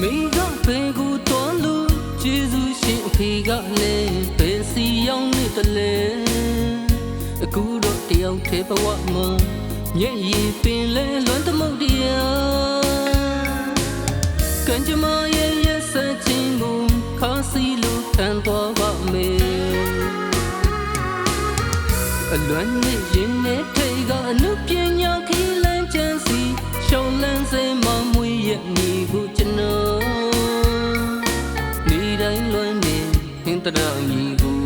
မေကဖေကူတော်လူကျေးဇူးရှင်အဖေကလည်းဘယ်စီရောက်နေတလဲအခုတော့တယောက်တည်းဘဝမှာမျက်ရည်ပင်လဲလွမ်းသမုတ်တရားကံကြမ္မာရဲ့ရက်စက်ခြင်းကိုခါစီလို့ခံသွားပါမယ်အလွမ်းနဲ့ရင်နဲ့ထိတ်ကအနုပညာခီးလန်းချမ်းစီရှောင်းလန်းစေမမွေရဲ့ညီကိုကျွန်တော်နေတိုင်းလွမ်းနေဟင်တရမြည်ကို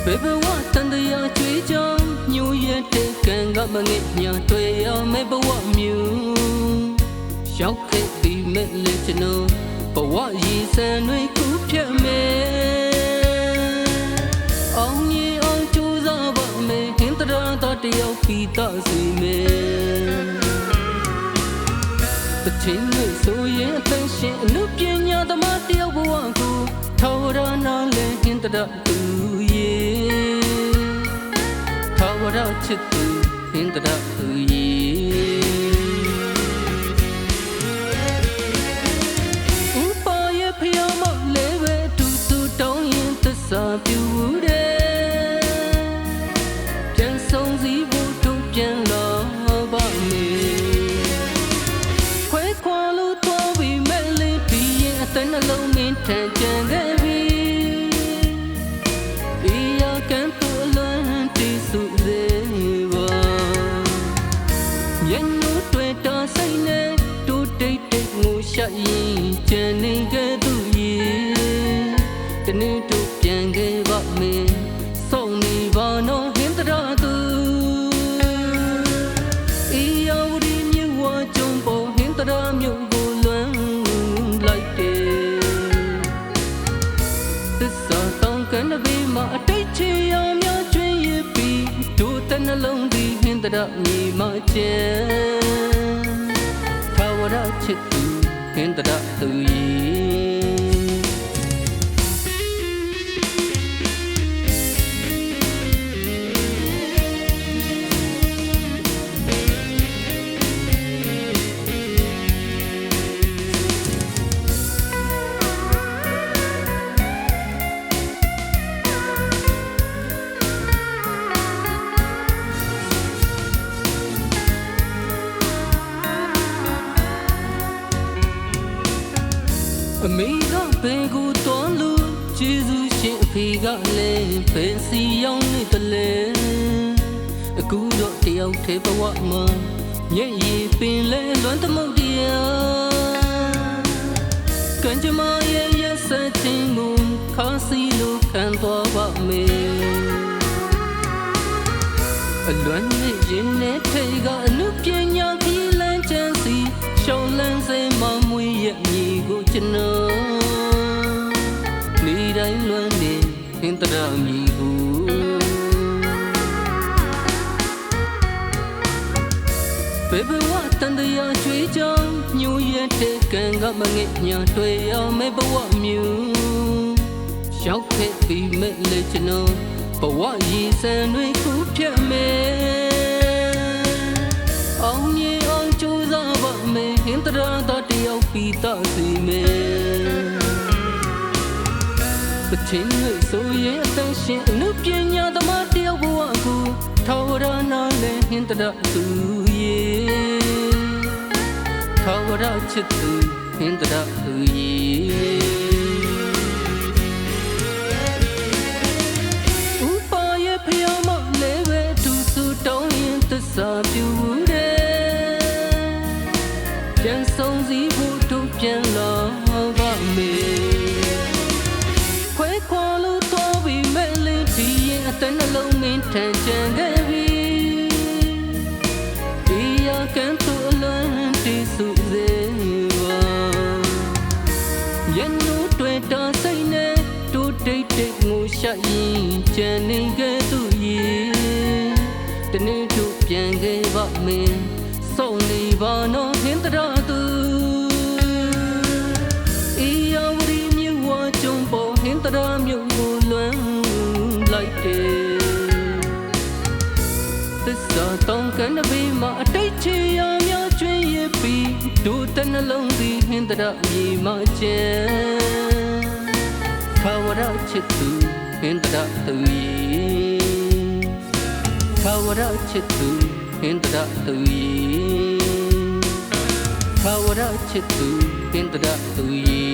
ဘေဘဝတန်တရားကြွေးကြောင်းညိုရဲ့တဲ့ကံကမငဲ့ညာတွေ့ရမယ့်ဘဝမျိုးရောက်ခဲ့ပြီးမဲ့လေကျွန်တော်ဘဝရည်စံတွေကူးဖြတ်မယ်အောင်မြင်အောင်ကြိုးစားပါမယ်ဟင်တရာတော်တယောက်ပြီးတော့စီမယ်တချင်းလေးဆိုရင်အသက်ရှင်အနုပညာသမားတယောက်ဘဝကိုထောရနာလဲဟင်တရာသူရဲ့ထောရချစ်သူဟင်တရာသူရဲ့စာပြူတဲ့ပြန်ဆုံးစီဖို့ထုတ်ပြန်လာပါမယ်ခွဲခွာလို့တော့ပြီးမဲ့လေးပြီးရင်အသက်နှလုံးမင်းထန်ကြံခဲ့ပြီဒီရကန်တူလွန်တီစုသေးပါမျက်နှာတွေ့တော့စိတ်နဲ့တူတိတ်တိတ်ငိုရှရင်ကြံနေခဲ့သူရဲ့တနေ့တို့ပြန်ခဲ့ပါမယ်ဆုံးနေပါတော့ဟင်တရာသူအေးယောဒီမြဝကြုံပေါ်ဟင်တရာမြို့ကိုလွမ်းလိုက်တယ်သစ္စာတောင်းကန်တဲ့ဘေးမှာအတိတ်ချေအောင်များကျွင်းရပြီးတို့တဲ့နှလုံးသည်ဟင်တရာမြေမှာကျန်ထာဝရချစ်သူဟင်တရာသူအမေကဘေကူတော်လူကျေးဇူးရှင်အဖေကလည်းဘယ်စီရောက်နေတလဲအခုတော့တယောက်တည်းဘဝမှာမျက်ရည်ပင်လဲလွမ်းသမုတ်တရားကံကြမ္မာရဲ့ရက်စက်ခြင်းကိုခါစီလို့ခံသွားပါမယ်အလွမ်းနဲ့ရင်နဲ့ထိတ်ကအနုပညာခီးလန်းချမ်းစီရှောင်းလန်းစေမမွေရဲ့ညီကိုကျွန်တော်နေတိုင်းလွမ်းနေဟင်တရာမြည်ကိုဘေဘဝတန်တရားကြွေးကြောင်းညိုရဲ့တဲ့ကံကမငဲ့ညာတွေ့ရမယ့်ဘဝမျိုးရောက်ခဲ့ပြီးမဲ့လေကျွန်တော်ဘဝရည်စံတွေကူးဖြတ်မယ်အောင်မြင်အောင်ကြိုးစားပါမယ်ဟင်တရာတော်တယောက်ပြီးတော့စီမယ်ပချင်းလေးဆိုရင်အသက်ရှင်အနုပညာသမားတယောက်ဘဝကိုထောရနာလဲဟင်တရာသူရဲ့ထောရချစ်သူဟင်တရာသူရဲ့စာပြူတဲ့ပြန်ဆုံးစီဖို့တို့ပြန်လာပါမယ်ခွဲခွာလို့တော့ပြီးမဲ့လေးဒီရင်အသက်နှလုံးမင်းထန်ကြံခဲ့ပြီဒီရကန်တူလွန်တီစုသေးပါမျက်နှာတွေ့တော့စိတ်နဲ့တို့တိတ်တိတ်ငိုရှရင်ကြံနေခဲ့သူရဲ့တနေ့တို့ပြန်ခဲ့ပါမယ်ဆုံးနေပါတော့ဟင်တရာသူအေးယောဒီမြဝကြုံပေါ်ဟင်တရာမြို့ကိုလွမ်းလိုက်တယ် စောတောင်းကန်ဘေးမှာအတိတ်ချီရများကျွင်းရပြီးဒုတနှလုံးသည်ဟင်္ဒရမြေမှာကျန်ထာဝရချစ်သူဟင်္ဒရသူထာဝရချစ်သူဟင်္ဒရသူထာဝရချစ်သူဟင်္ဒရသူ